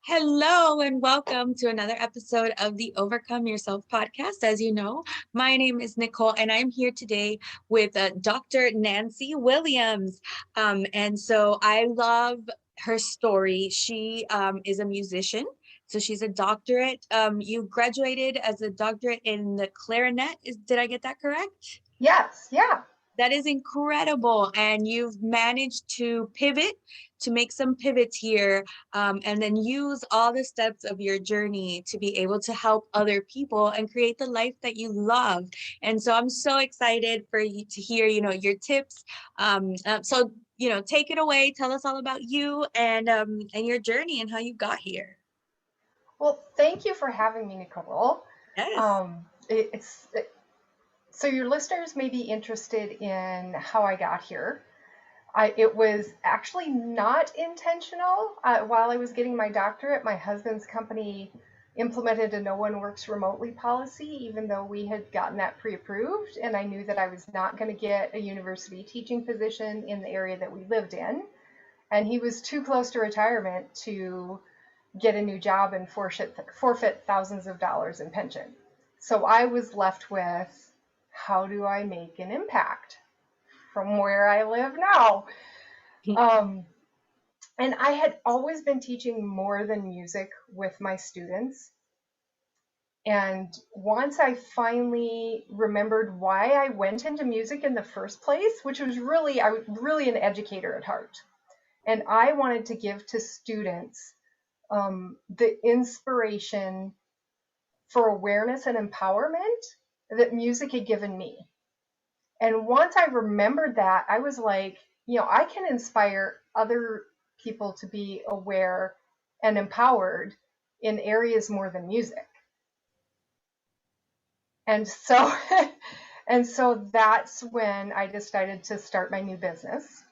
Hello and welcome to another episode of the Overcome Yourself podcast. As you know, my name is Nicole and I'm here today with Dr. Nancy Williams. And I love her story. She is a musician. So she's a doctorate. You graduated as a doctorate in the clarinet. Did I get that correct? Yes, yeah. That is incredible. And you've managed to pivot, to make some pivots here, and then use all the steps of your journey to be able to help other people and create the life that you love. And so I'm so excited for you to hear, your tips. Take it away. Tell us all about you and your journey and how you got here. Well, thank you for having me, Nicole. Yes. So your listeners may be interested in how I got here. It was actually not intentional. While I was getting my doctorate, my husband's company implemented a no one works remotely policy, even though we had gotten that pre-approved. And I knew that I was not going to get a university teaching position in the area that we lived in. And he was too close to retirement to get a new job and forfeit thousands of dollars in pension. So I was left with, how do I make an impact from where I live now? And I had always been teaching more than music with my students. And once I finally remembered why I went into music in the first place, which was I was really an educator at heart. And I wanted to give to students the inspiration for awareness and empowerment that music had given me. And once I remembered that, I was like, I can inspire other people to be aware and empowered in areas more than music. And so and so that's when I decided to start my new business.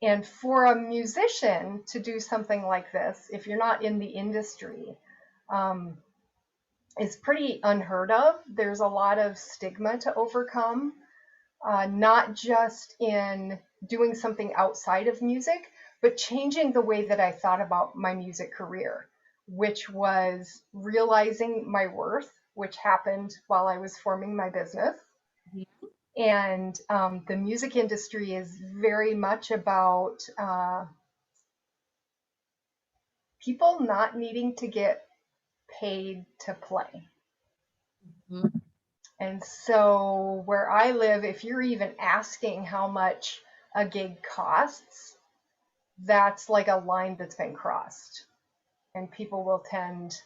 And for a musician to do something like this, if you're not in the industry, is pretty unheard of. There's a lot of stigma to overcome, not just in doing something outside of music, but changing the way that I thought about my music career, which was realizing my worth, which happened while I was forming my business. And the music industry is very much about people not needing to get paid to play. Mm-hmm. And so where I live, if you're even asking how much a gig costs, that's like a line that's been crossed, and people will tend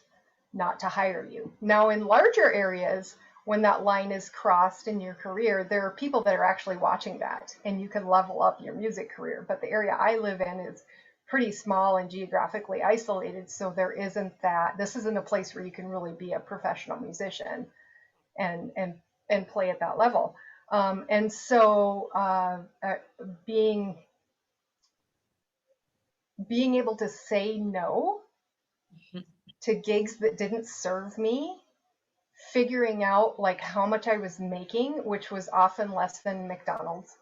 not to hire you. Now, in larger areas, when that line is crossed in your career, there are people that are actually watching that, and you can level up your music career. But the area I live in is pretty small and geographically isolated, so this isn't a place where you can really be a professional musician and play at that level. And so being able to say no to gigs that didn't serve me, figuring out like how much I was making, which was often less than McDonald's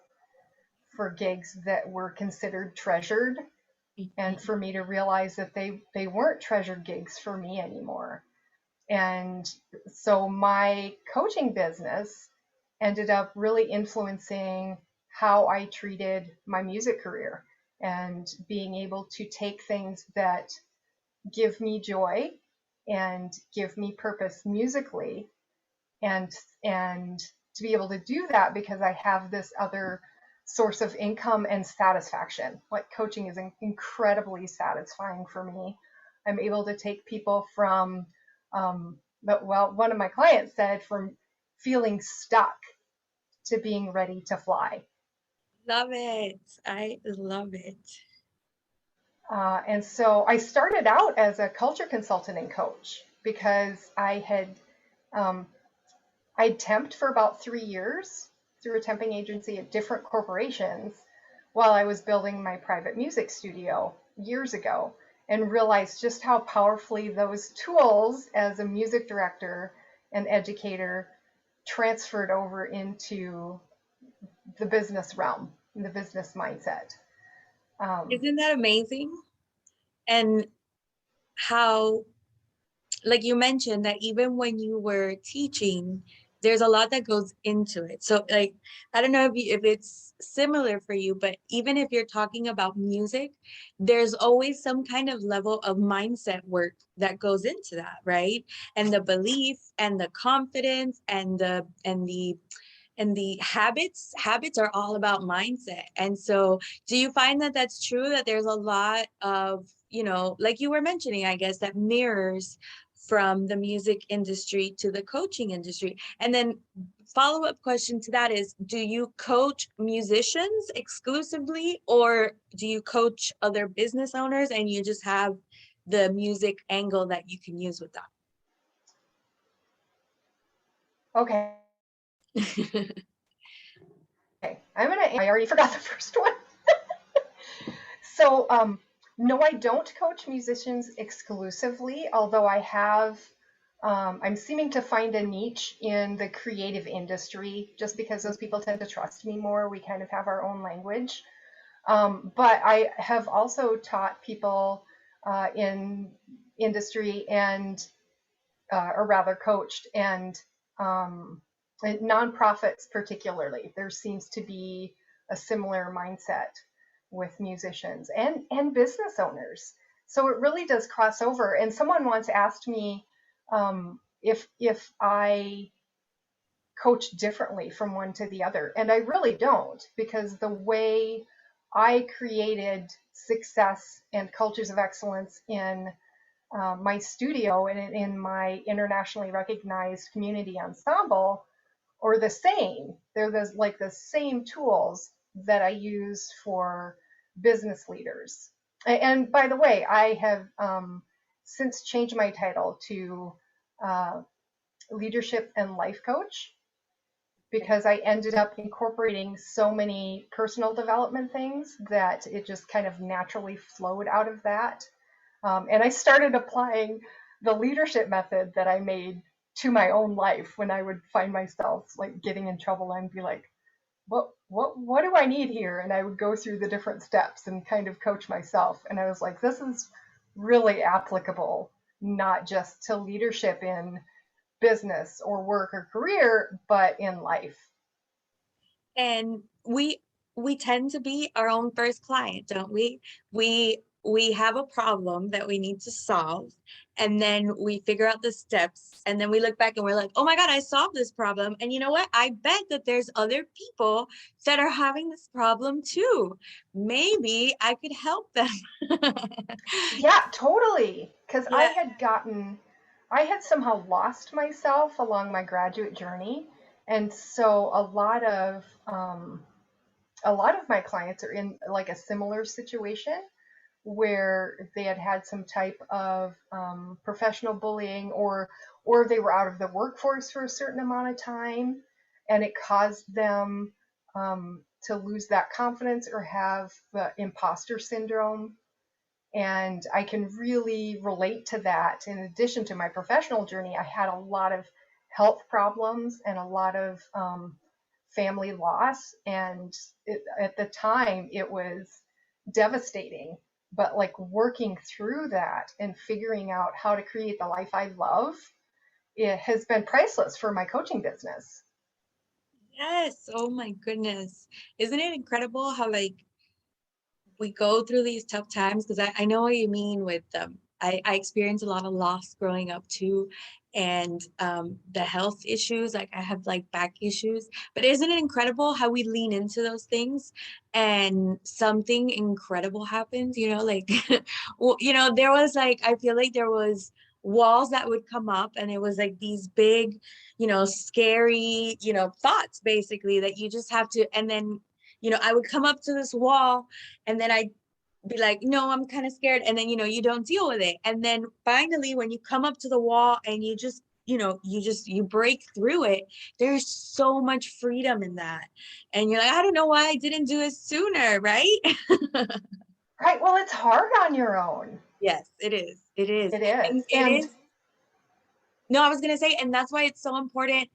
for gigs that were considered treasured, and for me to realize that they weren't treasured gigs for me anymore. And so my coaching business ended up really influencing how I treated my music career, and being able to take things that give me joy and give me purpose musically, and to be able to do that because I have this other source of income and satisfaction. Like, coaching is incredibly satisfying for me. I'm able to take people from one of my clients said, from feeling stuck to being ready to fly. Love it. I love it. And so I started out as a culture consultant and coach because I'd temped for about 3 years through a temping agency at different corporations while I was building my private music studio years ago, and realized just how powerfully those tools as a music director and educator transferred over into the business realm, the business mindset. Isn't that amazing? And how, like you mentioned, that even when you were teaching, there's a lot that goes into it. So like, I don't know if it's similar for you, but even if you're talking about music, there's always some kind of level of mindset work that goes into that, right? And the belief and the confidence and the habits are all about mindset. And so do you find that that's true, that there's a lot of, like you were mentioning, I guess, that mirrors from the music industry to the coaching industry? And then follow-up question to that is, do you coach musicians exclusively, or do you coach other business owners and you just have the music angle that you can use with Okay. that? I already forgot the first one. So, no, I don't coach musicians exclusively, although I'm seeming to find a niche in the creative industry just because those people tend to trust me more. We kind of have our own language. But I have also taught people in industry or rather coached um, nonprofits particularly. There seems to be a similar mindset with musicians and business owners. So it really does cross over. And someone once asked me if I coach differently from one to the other, and I really don't, because the way I created success and cultures of excellence in my studio and in my internationally recognized community ensemble are the same. They're like the same tools that I use for business leaders. And by the way, I have since changed my title to uh, leadership and life coach because I ended up incorporating so many personal development things that it just kind of naturally flowed out of that. And I started applying the leadership method that I made to my own life when I would find myself like getting in trouble and be like, what do I need here? And I would go through the different steps and kind of coach myself. And I was like, this is really applicable, not just to leadership in business or work or career, but in life. And we tend to be our own first client, don't we? We have a problem that we need to solve, and then we figure out the steps, and then we look back and we're like, oh my God, I solved this problem. And you know what? I bet that there's other people that are having this problem too. Maybe I could help them. Yeah, totally. Because Yeah. I had somehow lost myself along my graduate journey. And so a lot of my clients are in like a similar situation where they had had some type of professional bullying or they were out of the workforce for a certain amount of time and it caused them to lose that confidence or have the imposter syndrome. And I can really relate to that. In addition to my professional journey, I had a lot of health problems and a lot of family loss. And at the time, it was devastating. But like working through that and figuring out how to create the life I love, it has been priceless for my coaching business. Yes. Oh my goodness. Isn't it incredible how like we go through these tough times? Because I know what you mean with I experienced a lot of loss growing up too, and the health issues, like I have like back issues. But isn't it incredible how we lean into those things and something incredible happens, like well, there was like, I feel like there was walls that would come up, and it was like these big, scary, thoughts basically that you just have to, and then I would come up to this wall, and then I'd be like, no, I'm kind of scared. And then, you don't deal with it. And then finally, when you come up to the wall and you just, you break through it, there's so much freedom in that. And you're like, I don't know why I didn't do it sooner, right? Right. Well, it's hard on your own. Yes, it is. It is. It And is. it is. No, I was going to say, and that's why it's so important.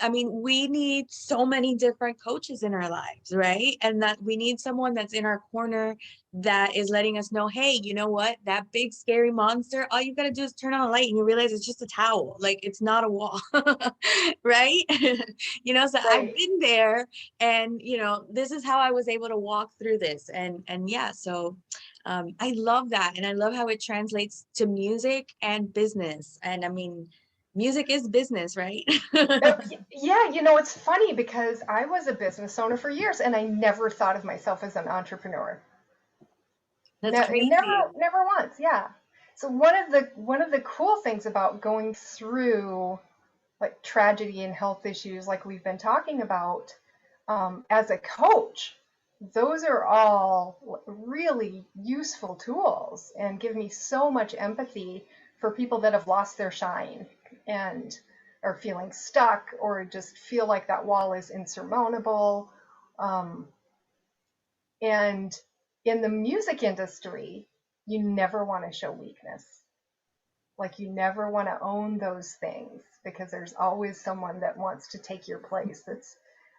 I mean, we need so many different coaches in our lives, right? And that we need someone that's in our corner that is letting us know, hey, you know what? That big scary monster, all you got to do is turn on a light and you realize it's just a towel. Like it's not a wall, right? So I've Right. been there, and this is how I was able to walk through this. And yeah, so I love that. And I love how it translates to music and business. And I mean, music is business, right? Yeah, it's funny because I was a business owner for years and I never thought of myself as an entrepreneur. That's crazy. Never once. Yeah. So one of the cool things about going through like tragedy and health issues like we've been talking about, as a coach, those are all really useful tools and give me so much empathy for people that have lost their shine and are feeling stuck or just feel like that wall is insurmountable. Um, and in the music industry, you never want to show weakness. Like you never want to own those things because there's always someone that wants to take your place that's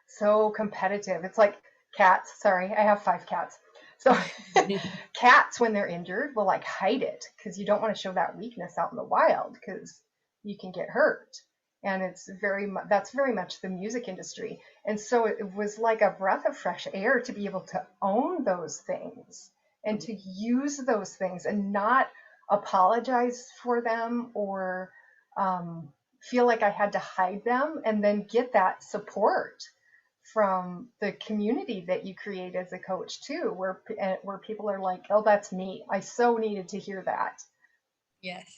so competitive. It's like cats. Sorry, I have 5 cats. So cats, when they're injured, will like hide it because you don't want to show that weakness out in the wild because you can get hurt. And that's very much the music industry. And so it was like a breath of fresh air to be able to own those things and to use those things and not apologize for them or feel like I had to hide them, and then get that support from the community that you create as a coach too, where people are like, "Oh, that's me. I so needed to hear that." Yes.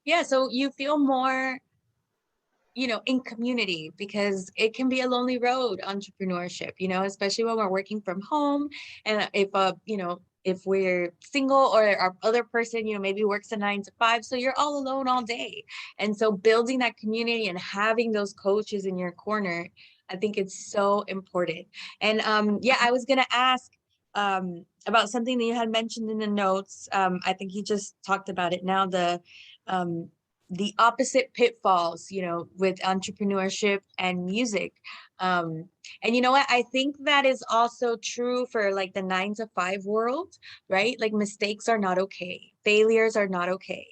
Yeah, so you feel more, in community, because it can be a lonely road, entrepreneurship, especially when we're working from home. And if we're single, or our other person, maybe works a 9 to 5, so you're all alone all day. And so building that community and having those coaches in your corner, I think it's so important. And yeah, I was gonna ask about something that you had mentioned in the notes. I think you just talked about it now, um, the opposite pitfalls, with entrepreneurship and music. And you know what? I think that is also true for like the 9 to 5 world, right? Like mistakes are not okay. Failures are not okay.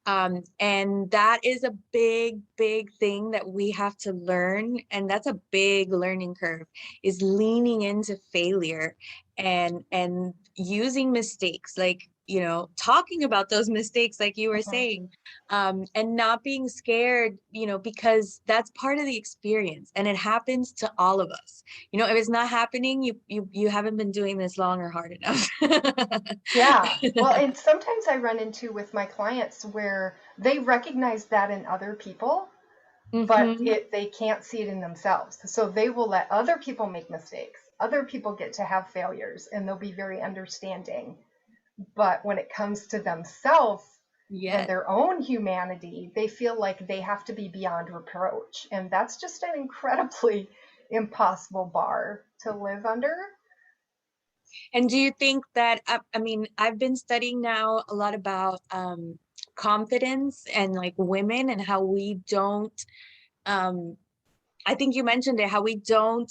And that is a big, big thing that we have to learn. And that's a big learning curve, is leaning into failure and using mistakes, like, talking about those mistakes, like you were Mhm. saying, and not being scared, because that's part of the experience, and it happens to all of us. If it's not happening, you haven't been doing this long or hard enough. Yeah. Well, and sometimes I run into with my clients where they recognize that in other people, but Hmm. they can't see it in themselves. So they will let other people make mistakes. Other people get to have failures and they'll be very understanding. But when it comes to themselves and Yes. their own humanity, they feel like they have to be beyond reproach. And that's just an incredibly impossible bar to live under. And do you think that, I mean, I've been studying now a lot about confidence and like women, and how we don't, um, I think you mentioned it, how we don't,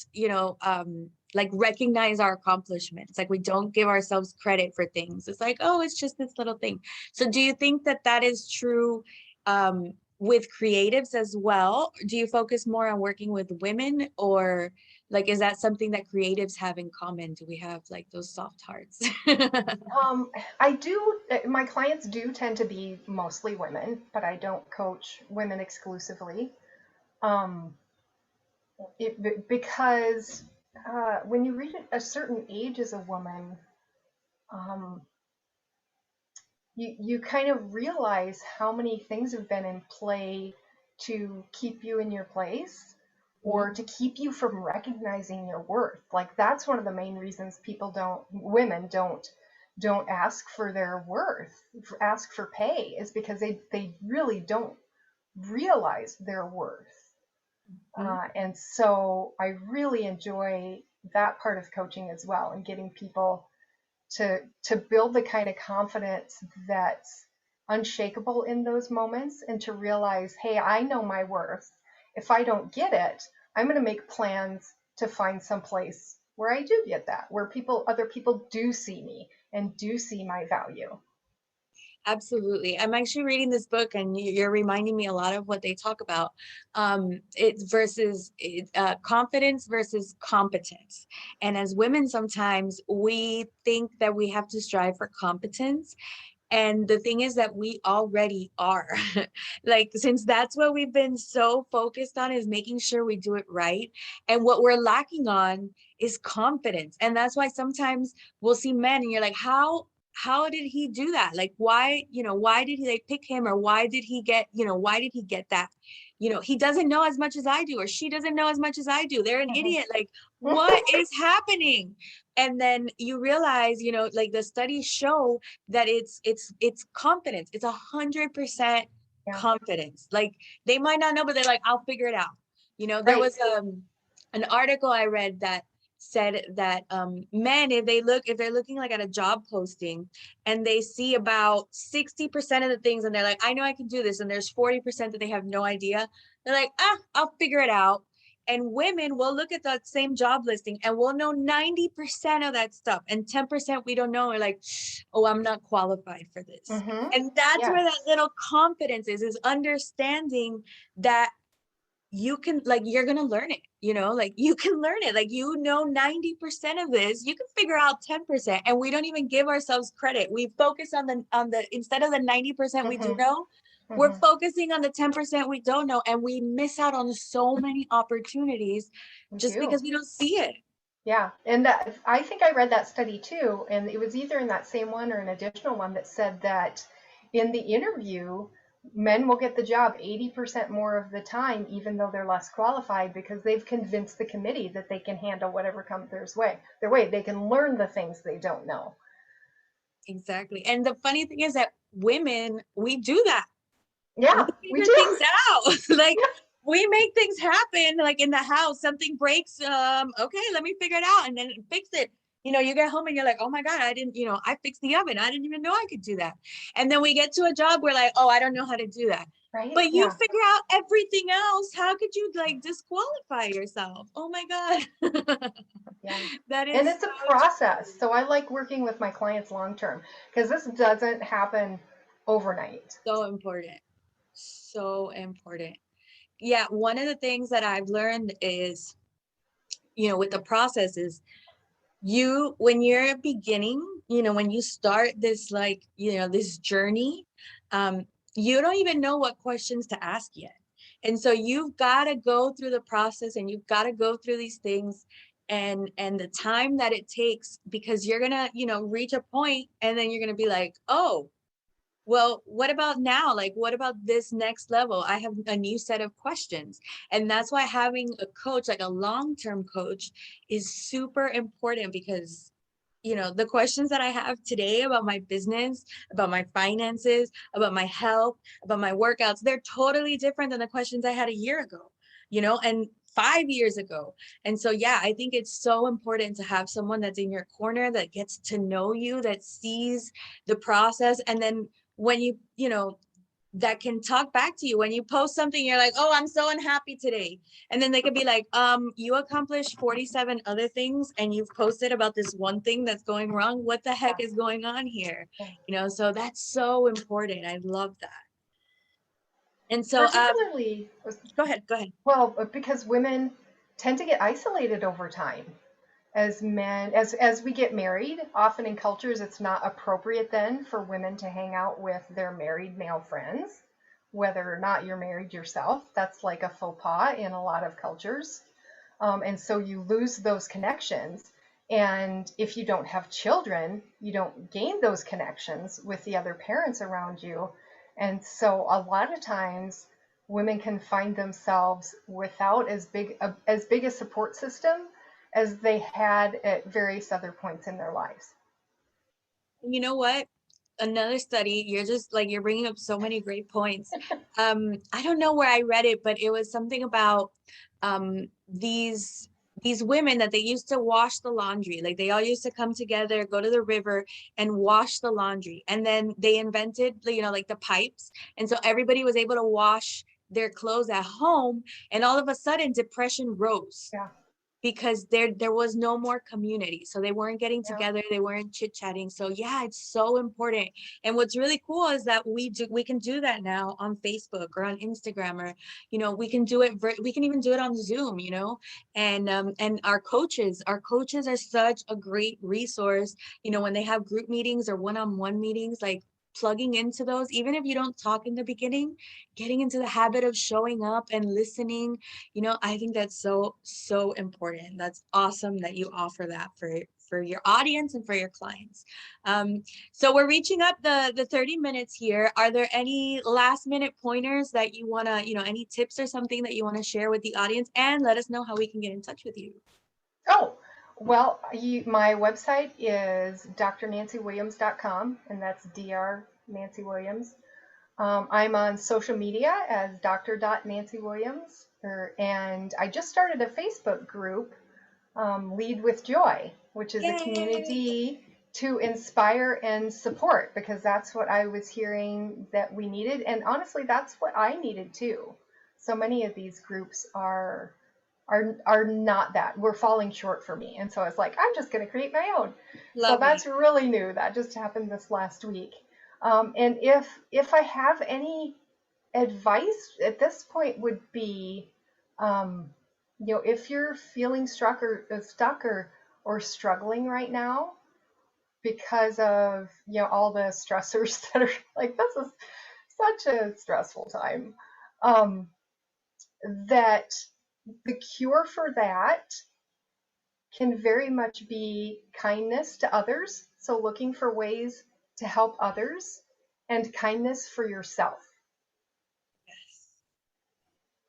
like recognize our accomplishments. Like we don't give ourselves credit for things. It's like, oh, it's just this little thing. So do you think that that is true with creatives as well? Do you focus more on working with women, or like, is that something that creatives have in common? Do we have like those soft hearts? Um, I do, my clients do tend to be mostly women, but I don't coach women exclusively. Um, because when you reach a certain age as a woman, um, you kind of realize how many things have been in play to keep you in your place or to keep you from recognizing your worth. Like that's one of the main reasons women don't ask for their worth, ask for pay, is because they really don't realize their worth. Mhm. And so I really enjoy that part of coaching as well, and getting people to build the kind of confidence that's unshakable in those moments, and to realize, hey, I know my worth. If I don't get it, I'm going to make plans to find some place where I do get that, where other people do see me and do see my value. Absolutely. I'm actually reading this book and you're reminding me a lot of what they talk about. It's versus confidence versus competence. And as women, sometimes we think that we have to strive for competence. And the thing is that we already are. Like, since that's what we've been so focused on, is making sure we do it right. And what we're lacking on is confidence. And that's why sometimes we'll see men and you're like, how did he do that? Like, why, why did they pick him, or why did he get, why did he get that? He doesn't know as much as I do, or she doesn't know as much as I do. They're an Mhm. idiot. Like, what is happening? And then you realize, like the studies show that it's confidence. It's 100% Yeah. confidence. Like, they might not know, but they're like, I'll figure it out. There Right. was an article I read that said that men, if they're looking like at a job posting and they see about 60% of the things and they're like, I know I can do this, and there's 40% that they have no idea, they're like, I'll figure it out. And women will look at that same job listing and we'll know 90% of that stuff, and 10% we don't know. We're like, oh, I'm not qualified for this. Mm-hmm. And that's where that Yes. little confidence is understanding that you can, like, you're gonna learn it, like you can learn it, like, 90% of this, you can figure out 10. And we don't even give ourselves credit. We focus on the instead of the 90% we do Mm-hmm. know, we're Mm-hmm. focusing on the 10% we don't know, and we miss out on so many opportunities We just do. because we don't see it. Yeah, and that I think I read that study too, and it was either in that same one or an additional one that said that in the interview, men will get the job 80% more of the time, even though they're less qualified, because they've convinced the committee that they can handle whatever comes their way. They can learn the things they don't know. Exactly. And the funny thing is that women, we do that. We Yeah, we figure do. things out. Like, we make things happen, like in the house, something breaks. Okay, let me figure it out and then fix it. You get home and you're like, oh my God, I didn't, I fixed the oven. I didn't even know I could do that. And then we get to a job, we're like, oh, I don't know how to do that. Right? But you Yeah. figure out everything else. How could you, like, disqualify yourself? Oh my God. Yeah. That And is it's a so process. true. So I like working with my clients long term because this doesn't happen overnight. So important. So important. Yeah, one of the things that I've learned is, with the process is, when you're beginning, when you start this, like, this journey, um, you don't even know what questions to ask yet. And so you've got to go through the process, and you've got to go through these things, and the time that it takes, because you're gonna, reach a point, and then you're gonna be like, oh, well, what about now? Like, what about this next level? I have a new set of questions. And that's why having a coach, like a long-term coach, is super important, because, the questions that I have today about my business, about my finances, about my health, about my workouts, they're totally different than the questions I had a year ago, and 5 years ago. And so, yeah, I think it's so important to have someone that's in your corner, that gets to know you, that sees the process. And then when that can talk back to you when you post something, you're like, oh, I'm so unhappy today. And then they could be like, you accomplished 47 other things and you've posted about this one thing that's going wrong. What the heck Yeah. is going on here? Yeah. So that's so important. I love that. And so, Particularly, go ahead. well, because women tend to get isolated over time. As men, as we get married, often in cultures it's not appropriate then for women to hang out with their married male friends, whether or not you're married yourself. That's like a faux pas in a lot of cultures. And so you lose those connections. And if you don't have children, you don't gain those connections with the other parents around you. And so a lot of times women can find themselves without as big a support system as they had at various other points in their lives. You know what? Another study, you're bringing up so many great points. I don't know where I read it, but it was something about these women that they used to wash the laundry. Like, they all used to come together, go to the river and wash the laundry. And then they invented, like the pipes. And so everybody was able to wash their clothes at home, and all of a sudden depression rose Yeah. because there was no more community, so they weren't getting Yeah. together, they weren't chit-chatting. So yeah, it's so important. And what's really cool is that we can do that now on Facebook or on Instagram, or we can do it, we can even do it on Zoom, and our coaches are such a great resource, when they have group meetings or one-on-one meetings, like plugging into those, even if you don't talk in the beginning, getting into the habit of showing up and listening. I think that's so, so important. That's awesome that you offer that for your audience and for your clients. So we're reaching up the 30 minutes here. Are there any last minute pointers that you want to, any tips or something that you want to share with the audience, and let us know how we can get in touch with you? Oh, well, my website is drnancywilliams.com, and that's Dr. Nancy Williams. I'm on social media as dr.nancywilliams, and I just started a Facebook group, Lead with Joy, which is a Yay! community to inspire and support, because that's what I was hearing that we needed. And honestly, that's what I needed too. So many of these groups are not that. We're falling short for me. And so I was like, I'm just going to create my own. So Love that's it. really new. That just happened this last week. And if I have any advice at this point would be, if you're feeling stuck or struggling right now because of all the stressors that are like, this is such a stressful time, um, that the cure for that can very much be kindness to others. So looking for ways to help others and kindness for yourself. Yes.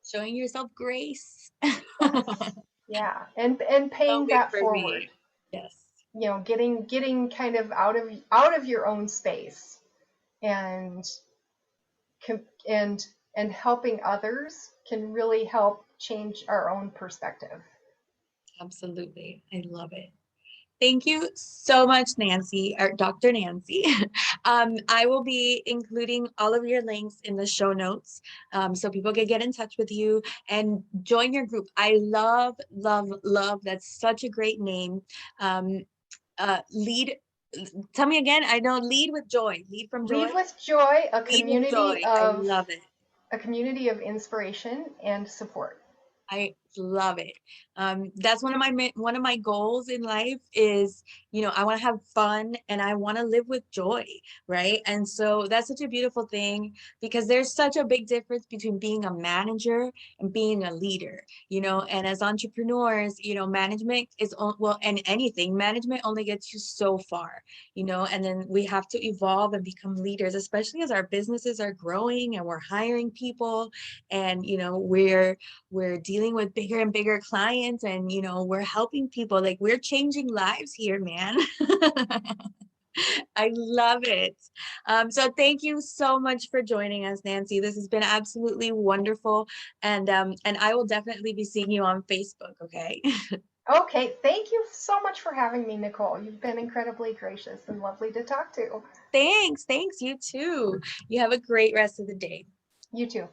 Showing yourself grace. Yes. Yeah. And So paying big that for forward. me. Yes. Getting kind of out of your own space and and and helping others can really help change our own perspective. Absolutely. I love it. Thank you so much, Nancy, or Dr. Nancy. I will be including all of your links in the show notes, so people can get in touch with you and join your group. I love, love, love. That's such a great name. Um, lead. Tell me again. I know, lead with joy. Lead from joy. Lead with Joy, Lead with joy. I love it. a community of inspiration and support. I love it. That's one of my goals in life is, I want to have fun and I want to live with joy, right? And so that's such a beautiful thing, because there's such a big difference between being a manager and being a leader, and as entrepreneurs, management is well, and anything, management only gets you so far, and then we have to evolve and become leaders, especially as our businesses are growing and we're hiring people, and we're dealing with bigger and bigger clients, and we're helping people, like we're changing lives here, man. I love it. So thank you so much for joining us, Nancy. This has been absolutely wonderful, and I will definitely be seeing you on Facebook. Okay. Okay, thank you so much for having me, Nicole. You've been incredibly gracious and lovely to talk to. Thanks, you too. You have a great rest of the day. You too.